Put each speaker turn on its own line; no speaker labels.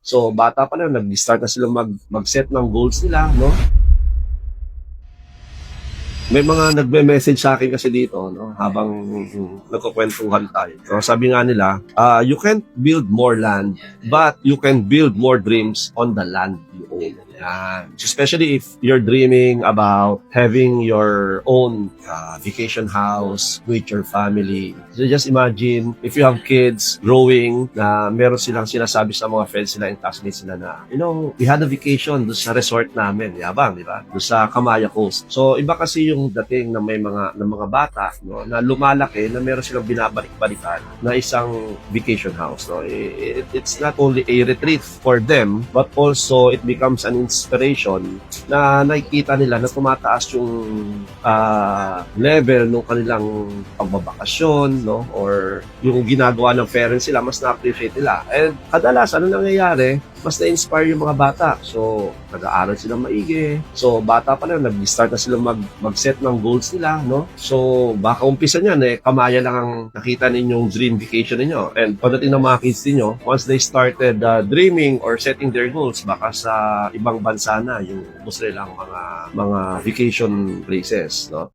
So, bata pa lang, nag-start na sila mag-set ng goals nila, no? May mga nagme-message sa akin kasi dito, no, habang nagkukwentuhan tayo. So, sabi nga nila, you can't build more land, but you can build more dreams on the land you own. Yan. Especially if you're dreaming about having your own vacation house with your family. So just imagine if you have kids growing na meron silang sinasabi sa mga friends nila and classmates nila na, we had a vacation doon sa resort namin, yabang, di ba? Doon sa Camaya Coast. So iba kasi yung dating ng mga bata, no, na lumalaki na meron silang binabalik-balikan na isang vacation house, no. It's not only a retreat for them, but also it becomes an inspiration na nakikita nila na tumataas yung level ng kanilang pagbabakasyon, no, or yung ginagawa ng parents sila, mas na-appreciate nila. And kadalasan, ano nangyayari, mas na-inspire yung mga bata. So, nag-aaral sila maigi. So, bata pa lang, nag-start na sila mag-set ng goals nila, no? So, baka umpisa niyan, Kamaya lang ang nakita ninyong dream vacation ninyo. And pagdating ng mga kids ninyo, once they started dreaming or setting their goals, baka sa ibang bansa na yung gusto nilang mga vacation places, no?